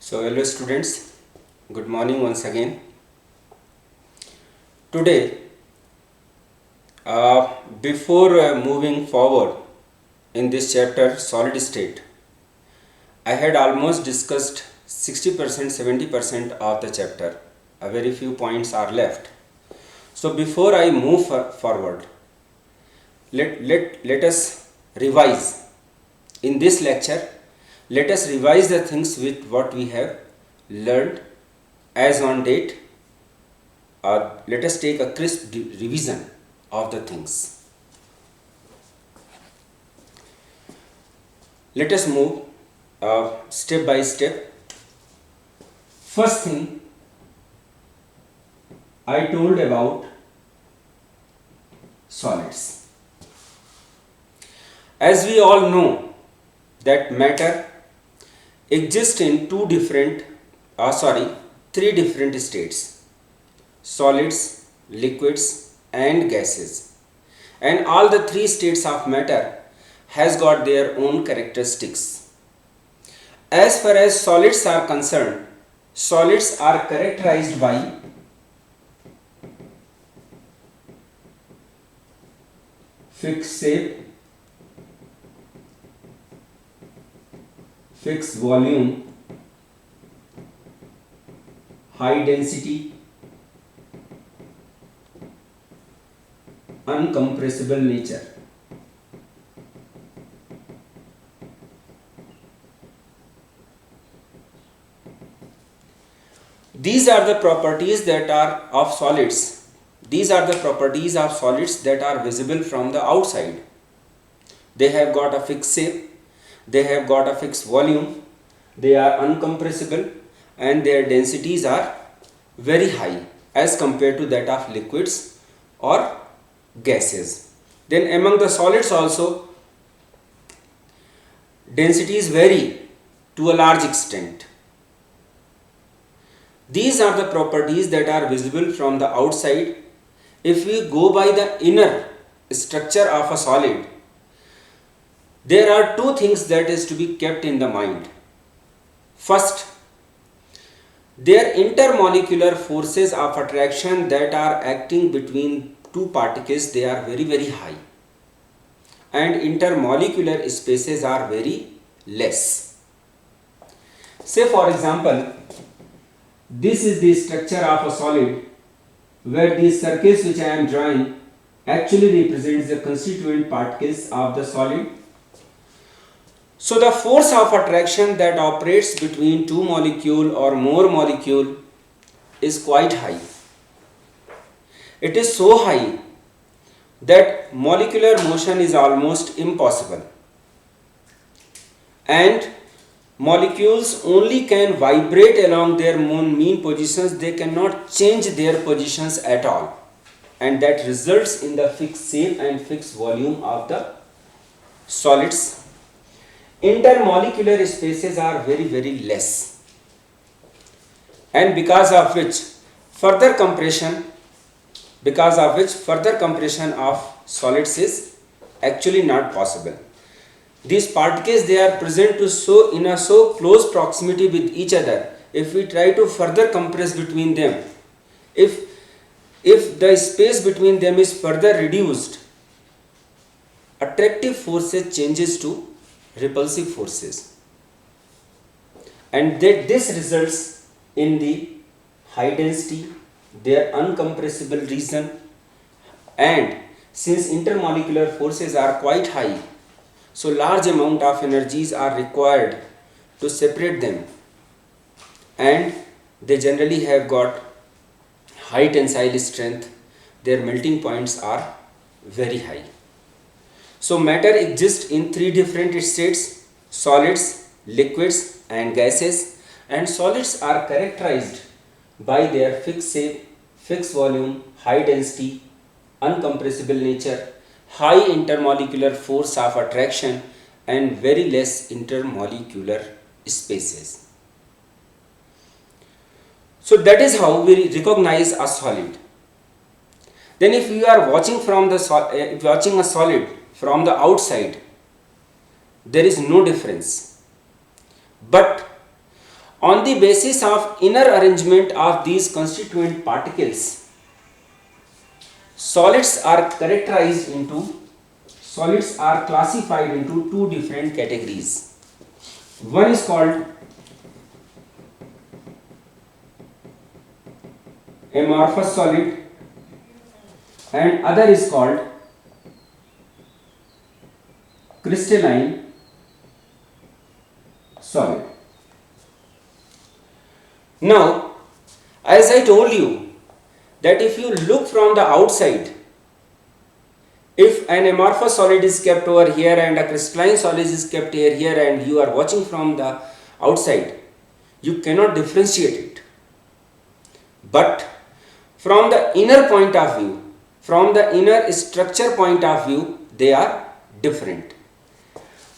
So hello students, good morning once again. Today, before moving forward in this chapter solid state, I had almost discussed 60% 70% of the chapter. A very few points are left. So before I move forward, let us revise. In this lecture, let us revise the things with what we have learned as on date. Let us take a crisp revision of the things. Let us move step by step. First thing I told about solids. As we all know that matter exists in three different states: solids, liquids and gases, and all the three states of matter has got their own characteristics. As far as solids are concerned, solids are characterized by fixed shape, fixed volume, high density, uncompressible nature. These are the properties that are of solids. These are the properties of solids that are visible from the outside. They have got a fixed shape, they have got a fixed volume, they are uncompressible, and their densities are very high as compared to that of liquids or gases. Then among the solids also, densities vary to a large extent. These are the properties that are visible from the outside. If we go by the inner structure of a solid, there are two things that is to be kept in the mind. First, their intermolecular forces of attraction that are acting between two particles, they are very high, and intermolecular spaces are very less. Say for example, this is the structure of a solid, where these circles which I am drawing actually represents the constituent particles of the solid. So the force of attraction that operates between two molecule or more molecule is quite high. It is so high that molecular motion is almost impossible, and molecules only can vibrate along their mean positions. They cannot change their positions at all, and that results in the fixed shape and fixed volume of the solids. Intermolecular spaces are very less, and because of which further compression of solids is actually not possible. These particles, they are present in a so close proximity with each other. If we try to further compress between them, if the space between them is further reduced, attractive forces changes to repulsive forces, and that this results in the high density, their uncompressible region, and since intermolecular forces are quite high, so large amount of energies are required to separate them, and they generally have got high tensile strength. Their melting points are very high. So matter exists in three different states: solids, liquids and gases, and solids are characterized by their fixed shape, fixed volume, high density, uncompressible nature, high intermolecular force of attraction, and very less intermolecular spaces. So that is how we recognize a solid. Then if you are watching a solid from the outside, there is no difference. But On the basis of inner arrangement of these constituent particles, solids are classified into two different categories. One is called amorphous solid and other is called crystalline solid. Now, as I told you that if you look from the outside, if an amorphous solid is kept over here and a crystalline solid is kept here and you are watching from the outside, you cannot differentiate it. But from the inner point of view, from the inner structure point of view, they are different.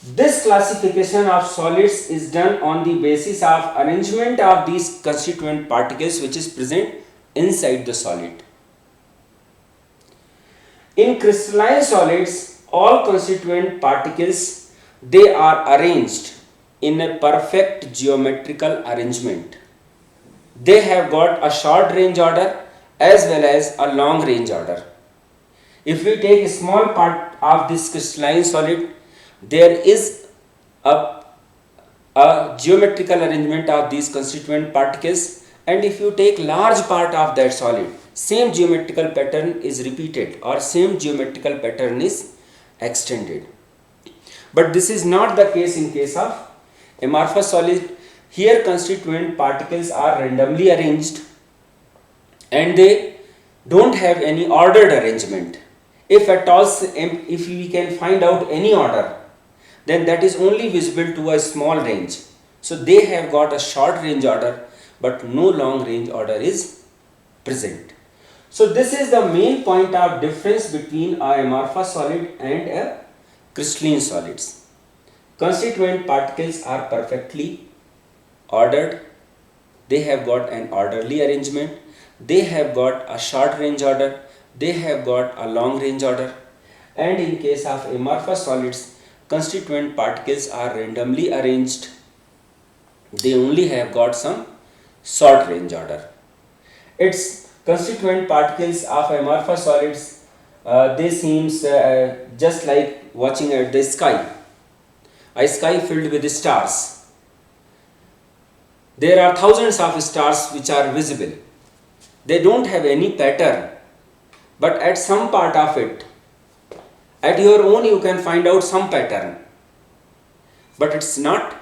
This classification of solids is done on the basis of arrangement of these constituent particles which is present inside the solid. In crystalline solids, all constituent particles, they are arranged in a perfect geometrical arrangement. They have got a short range order as well as a long range order. If we take a small part of this crystalline solid, there is a geometrical arrangement of these constituent particles, and if you take large part of that solid, same geometrical pattern is repeated or same geometrical pattern is extended. But this is not the case in case of amorphous solid. Here constituent particles are randomly arranged and they don't have any ordered arrangement. If at all, if we can find out any order, then that is only visible to a small range. So they have got a short range order but no long range order is present. So this is the main point of difference between a amorphous solid and a crystalline solids. Constituent particles are perfectly ordered, they have got an orderly arrangement, they have got a short range order, they have got a long range order, and in case of amorphous solids, constituent particles are randomly arranged, they only have got some short range order. Its constituent particles of amorphous solids, they seems just like watching at the sky, a sky filled with stars. There are thousands of stars which are visible. They don't have any pattern, but at some part of it, at your own you can find out some pattern, but it's not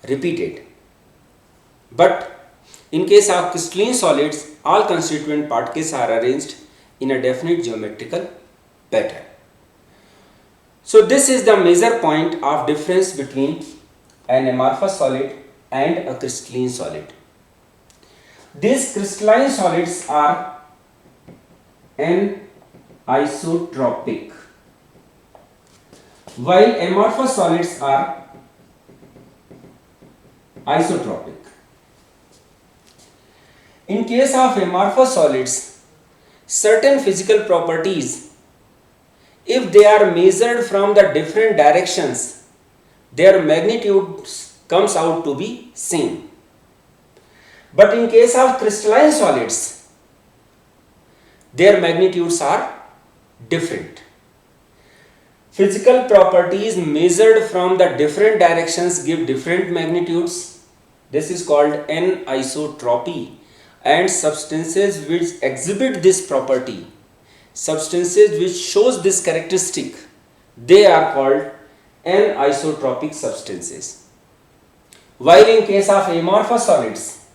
repeated. But in case of crystalline solids, all constituent particles are arranged in a definite geometrical pattern. So this is the major point of difference between an amorphous solid and a crystalline solid. These crystalline solids are anisotropic, while amorphous solids are isotropic. In case of amorphous solids, certain physical properties, if they are measured from the different directions, their magnitudes comes out to be same. But in case of crystalline solids, their magnitudes are different. Physical properties measured from the different directions give different magnitudes. This is called anisotropy, and substances which exhibit this property, substances which shows this characteristic, they are called anisotropic substances. While in case of amorphous solids,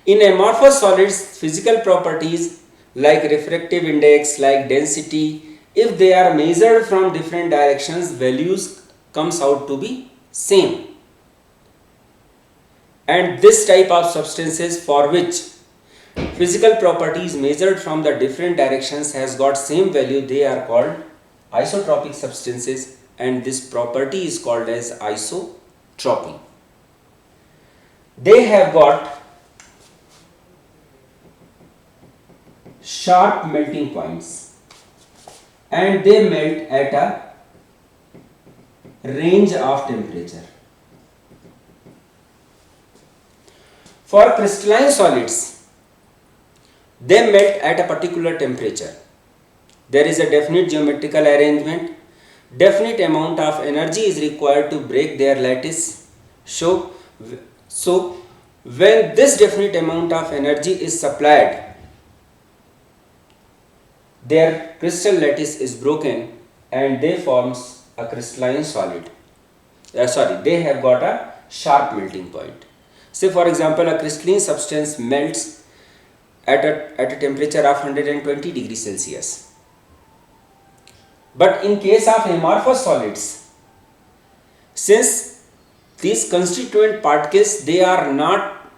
in amorphous solids, physical properties like refractive index, like density, if they are measured from different directions, values comes out to be same. And this type of substances for which physical properties measured from the different directions has got same value, they are called isotropic substances, and this property is called as isotropy. They have got sharp melting points and they melt at a range of temperature. For crystalline solids, they melt at a particular temperature. There is a definite geometrical arrangement. Definite amount of energy is required to break their lattice. So when this definite amount of energy is supplied, their crystal lattice is broken and they forms a crystalline solid. They have got a sharp melting point. Say for example, a crystalline substance melts at a temperature of 120 degrees Celsius. But in case of amorphous solids, since these constituent particles, they are not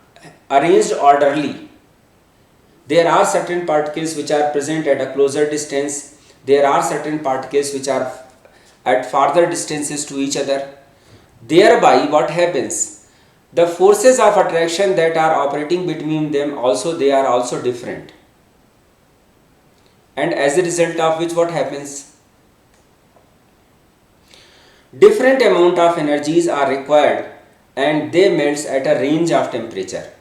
arranged orderly, there are certain particles which are present at a closer distance, there are certain particles which are at farther distances to each other. Thereby what happens, the forces of attraction that are operating between them they are also different, and as a result of which what happens, different amount of energies are required and they melts at a range of temperature.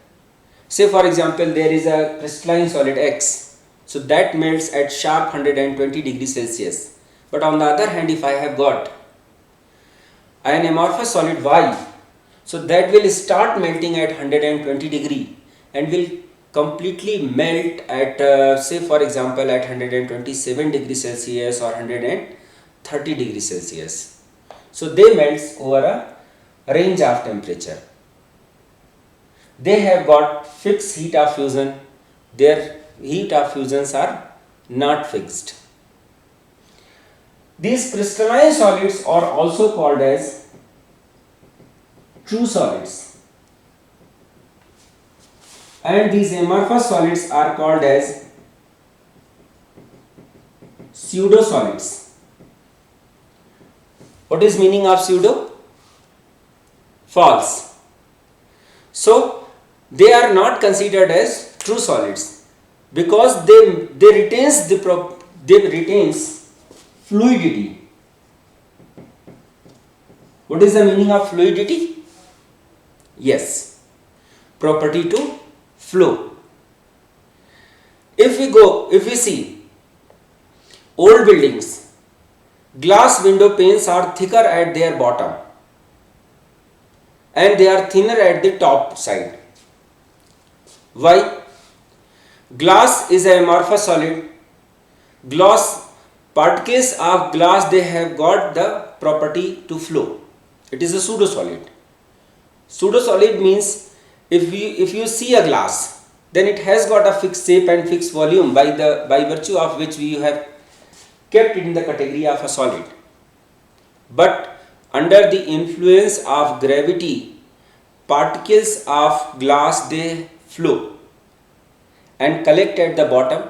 Say for example, there is a crystalline solid X, so that melts at sharp 120 degrees Celsius. But on the other hand, if I have got an amorphous solid Y, so that will start melting at 120 degree and will completely melt at say for example at 127 degrees Celsius or 130 degrees Celsius. So they melts over a range of temperature. They have got fixed heat of fusion. Their heat of fusions are not fixed. These crystalline solids are also called as true solids, and these amorphous solids are called as pseudo solids. What is meaning of pseudo? False. So they are not considered as true solids because they retains fluidity. What is the meaning of fluidity? Yes, property to flow. If we see old buildings, glass window panes are thicker at their bottom and they are thinner at the top side. Why? Glass is an amorphous solid. Particles of glass, they have got the property to flow. It is a pseudo solid. Pseudo solid means if you see a glass, then it has got a fixed shape and fixed volume by virtue of which we have kept it in the category of a solid. But under the influence of gravity, particles of glass, they flow and collect at the bottom,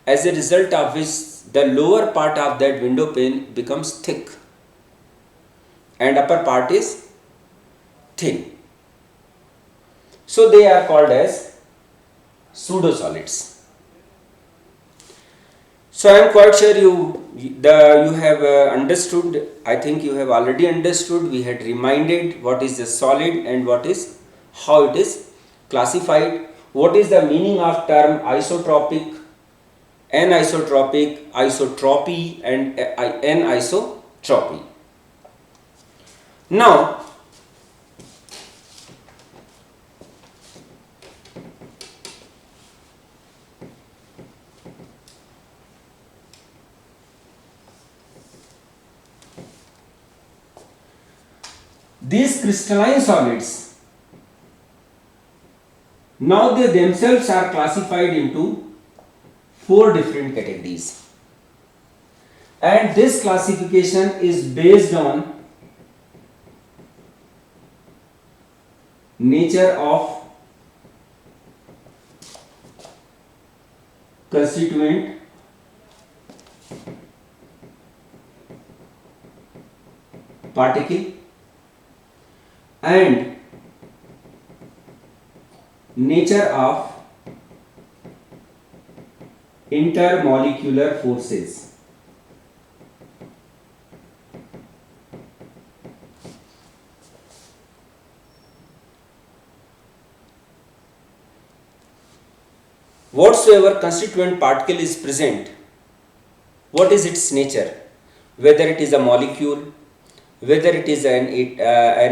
as a result of which the lower part of that window pane becomes thick and upper part is thin. So they are called as pseudo solids. So I am quite sure you have understood. I think you have already understood. We had reminded what is the solid and how it is classified. What is the meaning of term isotropic, anisotropic, isotropy and anisotropy. Now these crystalline solids, now they themselves are classified into 4 different categories, and this classification is based on nature of constituent, particle and nature of intermolecular forces. whatsoever constituent particle is present, what is its nature, whether it is a molecule, whether it is an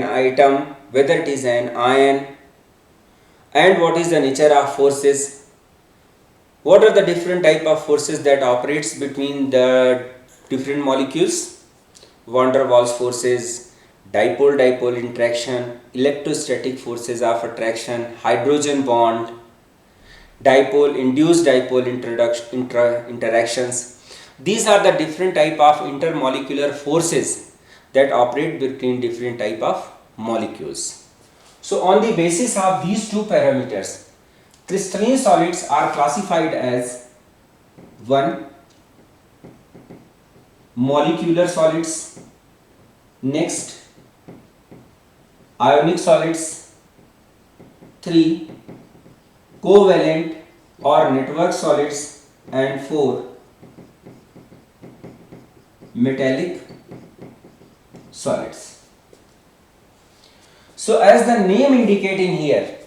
atom, whether it is an ion, and what is the nature of forces, what are the different type of forces that operates between the different molecules, van der Waals forces, dipole-dipole interaction, electrostatic forces of attraction, hydrogen bond, dipole induced dipole interactions. These are the different type of intermolecular forces that operate between different type of molecules. So on the basis of these two parameters, crystalline solids are classified as 1. Molecular solids, next ionic solids, 3. covalent or network solids, and 4. metallic solids. So as the name indicating here,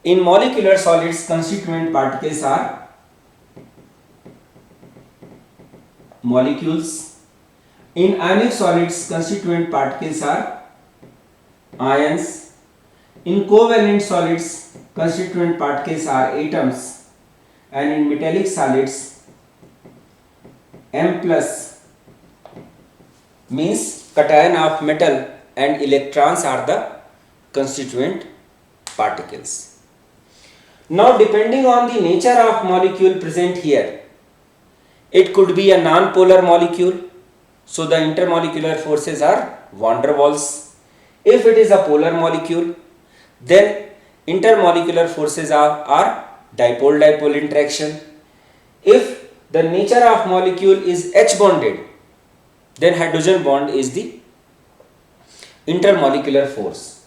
in molecular solids constituent particles are molecules, in ionic solids constituent particles are ions, in covalent solids constituent particles are atoms, and in metallic solids M plus means cation of metal and electrons are the constituent particles. Now depending on the nature of molecule present here, it could be a non-polar molecule, so the intermolecular forces are van der Waals. If it is a polar molecule, then intermolecular forces are dipole-dipole interaction. If the nature of molecule is H bonded, then hydrogen bond is the intermolecular force.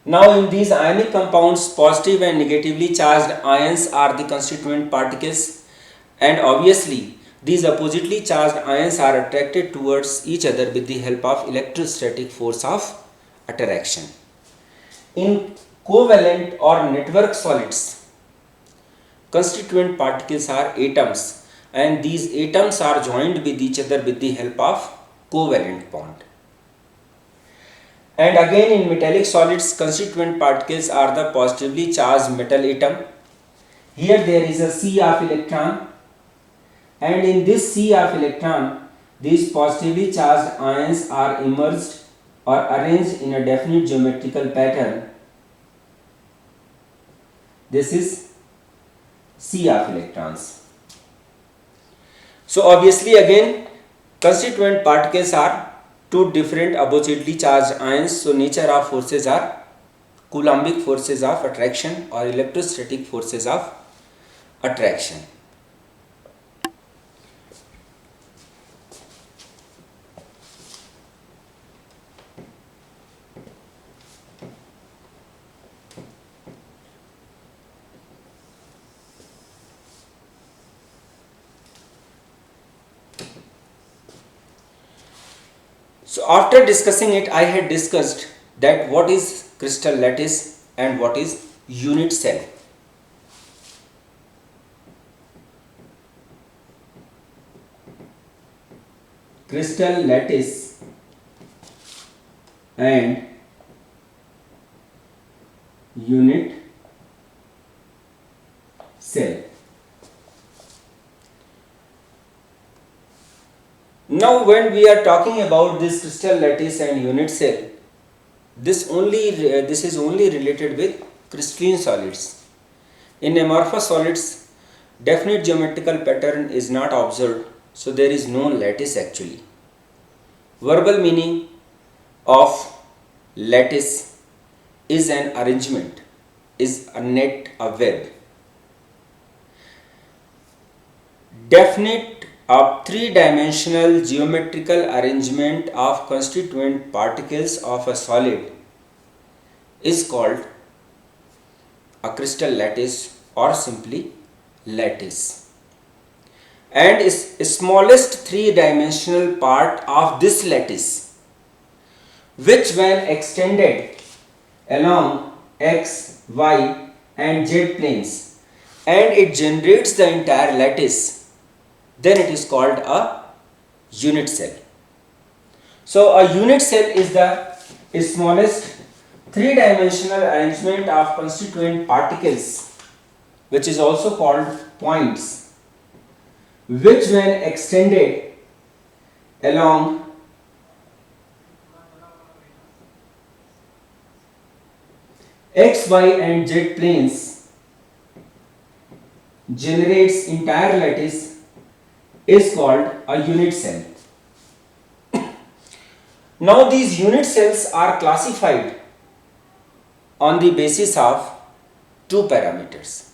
Now in these ionic compounds, positive and negatively charged ions are the constituent particles, and obviously these oppositely charged ions are attracted towards each other with the help of electrostatic force of attraction. In covalent or network solids, constituent particles are atoms, and these atoms are joined with each other with the help of covalent bond. And again in metallic solids, constituent particles are the positively charged metal atom. Here there is a sea of electron, and in this sea of electron, these positively charged ions are immersed or arranged in a definite geometrical pattern. This is sea of electrons. So obviously again constituent particles are two different oppositely charged ions, so nature of forces are Coulombic forces of attraction or electrostatic forces of attraction. So after discussing it, I had discussed that what is crystal lattice and what is unit cell. Crystal lattice and unit cell. Now when we are talking about this crystal lattice and unit cell, this is only related with crystalline solids. In amorphous solids, definite geometrical pattern is not observed, so there is no lattice actually. Verbal meaning of lattice is an arrangement, is a net, a web. Definite of three-dimensional geometrical arrangement of constituent particles of a solid is called a crystal lattice or simply lattice. And is smallest three-dimensional part of this lattice, which when extended along x, y and z planes and it generates the entire lattice, then it is called a unit cell. So a unit cell is the smallest three-dimensional arrangement of constituent particles, which is also called points, which when extended along x, y and z planes generates entire lattice is called a unit cell. Now these unit cells are classified on the basis of two parameters.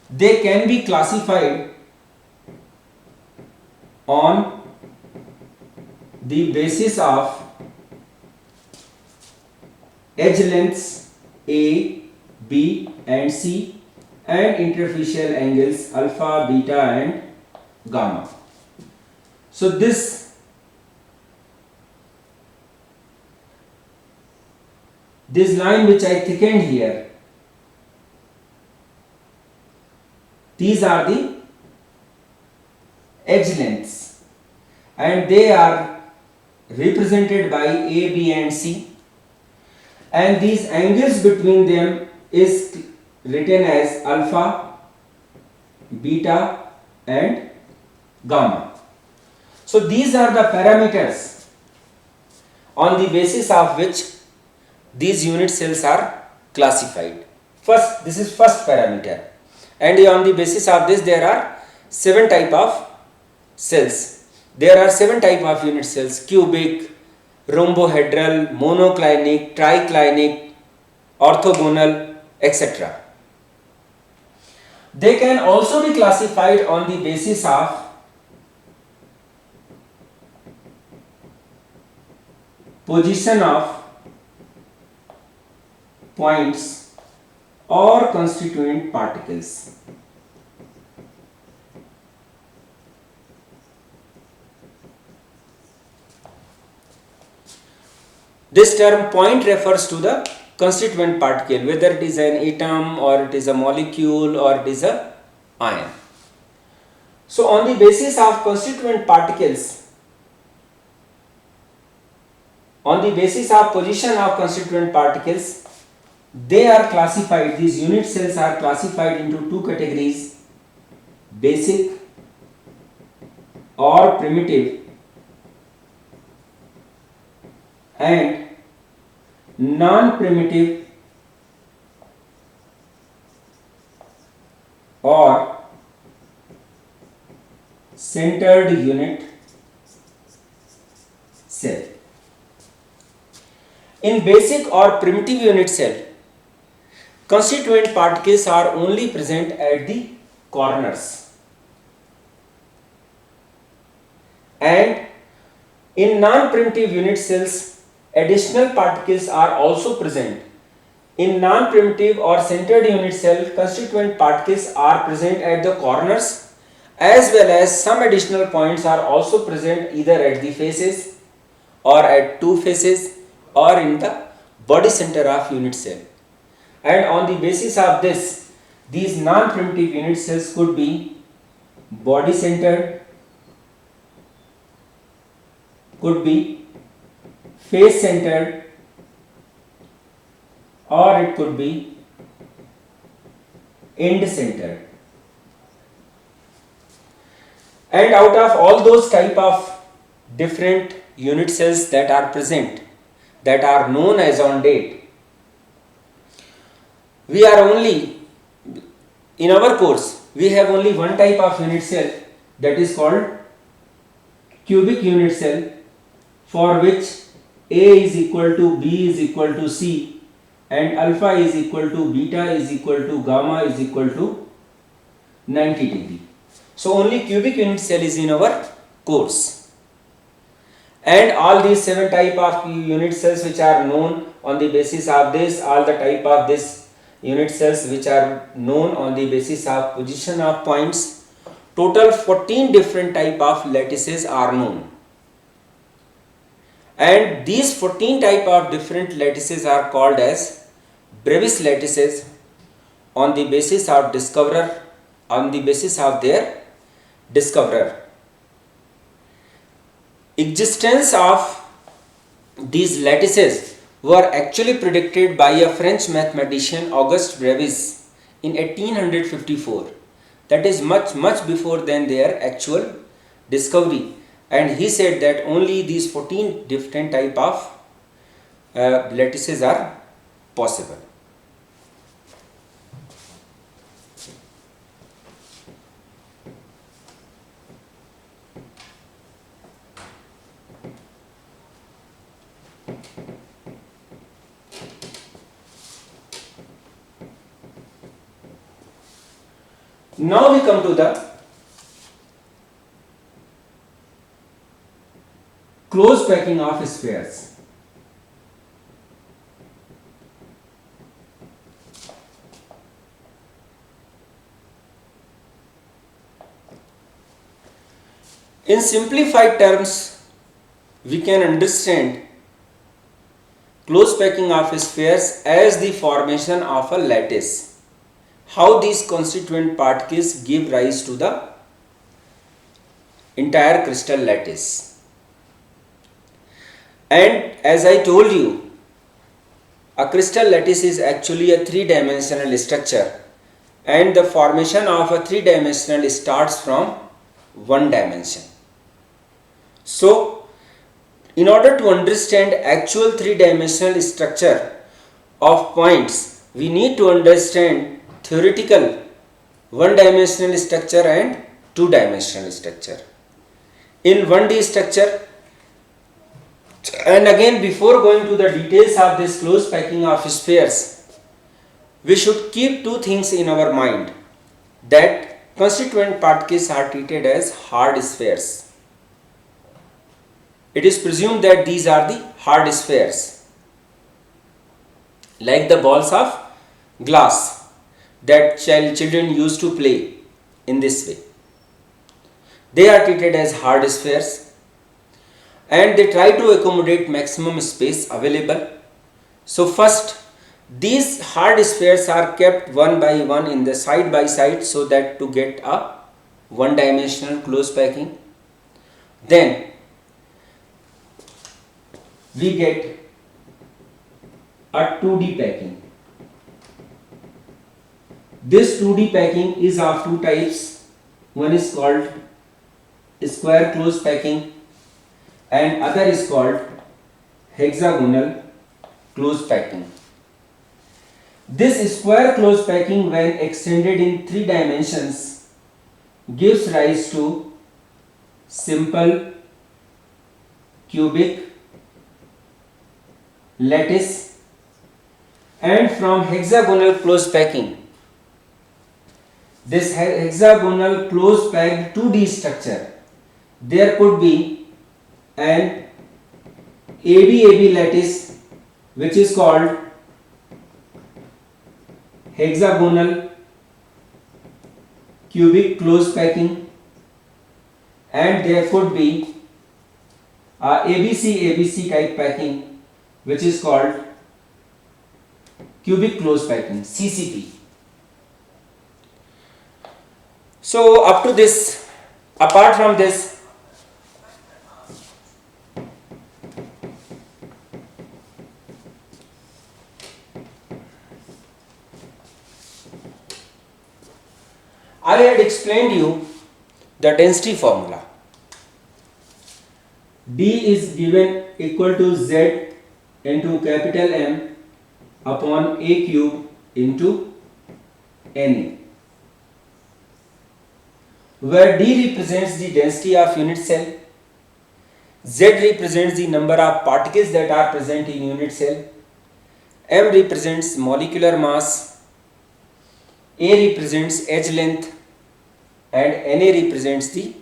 They can be classified on the basis of edge lengths A, B and C and interfacial angles alpha, beta and gamma. So this line which I thickened here, these are the edge lengths and they are represented by A, B and C, and these angles between them is written as alpha, beta and gamma. So these are the parameters on the basis of which these unit cells are classified. First, this is first parameter, and on the basis of this there are 7 type of cells. There are 7 type of unit cells: cubic, rhombohedral, monoclinic, triclinic, orthogonal, etc. They can also be classified on the basis of position of points or constituent particles. This term point refers to the constituent particle, whether it is an atom or it is a molecule or it is a ion. So on the basis of constituent particles, on the basis of position of constituent particles, they are classified, these unit cells are classified into two categories: basic or primitive and non-primitive or centered unit cell. In basic or primitive unit cell, constituent particles are only present at the corners, and in non-primitive unit cells additional particles are also present. In non-primitive or centered unit cell, constituent particles are present at the corners, as well as some additional points are also present either at the faces or at two faces or in the body center of unit cell. And on the basis of this, these non-primitive unit cells could be body centered, could be face centered, or it could be end centered. And out of all those type of different unit cells that are present, that are known as on date, we are only, in our course, we have only one type of unit cell, that is called cubic unit cell, for which A is equal to B is equal to C and alpha is equal to beta is equal to gamma is equal to 90 degree. So only cubic unit cell is in our course, and all these 7 type of unit cells which are known on the basis of this, all the type of this unit cells which are known on the basis of position of points, total 14 different type of lattices are known. And these 14 type of different lattices are called as Brevis lattices, on the basis of their discoverer. Existence of these lattices were actually predicted by a French mathematician Auguste Brevis in 1854. That is much before than their actual discovery, and he said that only these 14 different type of lattices are possible. Now we come to the close packing of spheres. In simplified terms, we can understand close packing of spheres as the formation of a lattice. How these constituent particles give rise to the entire crystal lattice. And as I told you, a crystal lattice is actually a three-dimensional structure, and the formation of a three-dimensional starts from one dimension. So, in order to understand actual three-dimensional structure of points, we need to understand theoretical one-dimensional structure and two-dimensional structure. In 1D structure, and again before going to the details of this close packing of spheres, we should keep two things in our mind, that constituent particles are treated as hard spheres. It is presumed that these are the hard spheres, like the balls of glass that children used to play in this way. They are treated as hard spheres, and they try to accommodate maximum space available. So first, these hard spheres are kept one by one in the side by side, so that to get a one-dimensional close packing. Then we get a 2D packing. This 2D packing is of two types. One is called square close packing and other is called hexagonal close packing. This square close packing, when extended in three dimensions, gives rise to simple cubic lattice, and from hexagonal close packing, this hexagonal close packed 2D structure, there could be an AB lattice which is called hexagonal cubic close packing, and there could be a ABC type packing which is called cubic close packing, CCP. So up to this, apart from this, I had explained you the density formula. D is given equal to Z into capital M upon A cube into Na, where D represents the density of unit cell, Z represents the number of particles that are present in unit cell, M represents molecular mass, A represents edge length, and Na represents the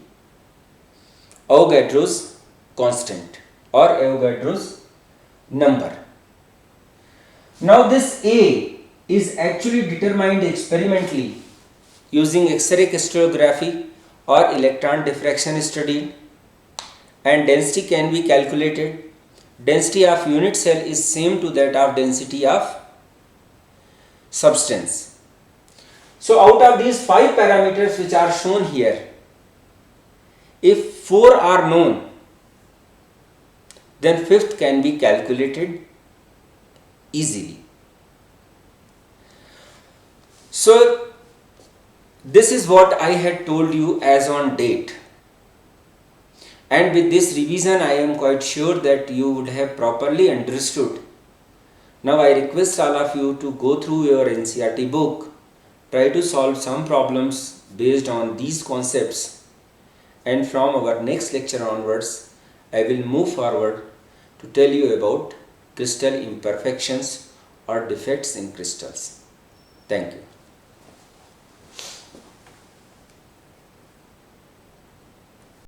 Avogadro's constant or Avogadro's number. Now this A is actually determined experimentally using X-ray crystallography or electron diffraction study, and density can be calculated. Density of unit cell is same to that of density of substance. So out of these 5 parameters which are shown here, if 4 are known, then fifth can be calculated easily. So this is what I had told you as on date, and with this revision I am quite sure that you would have properly understood. Now I request all of you to go through your NCERT book, try to solve some problems based on these concepts, and from our next lecture onwards I will move forward to tell you about crystal imperfections or defects in crystals. Thank you.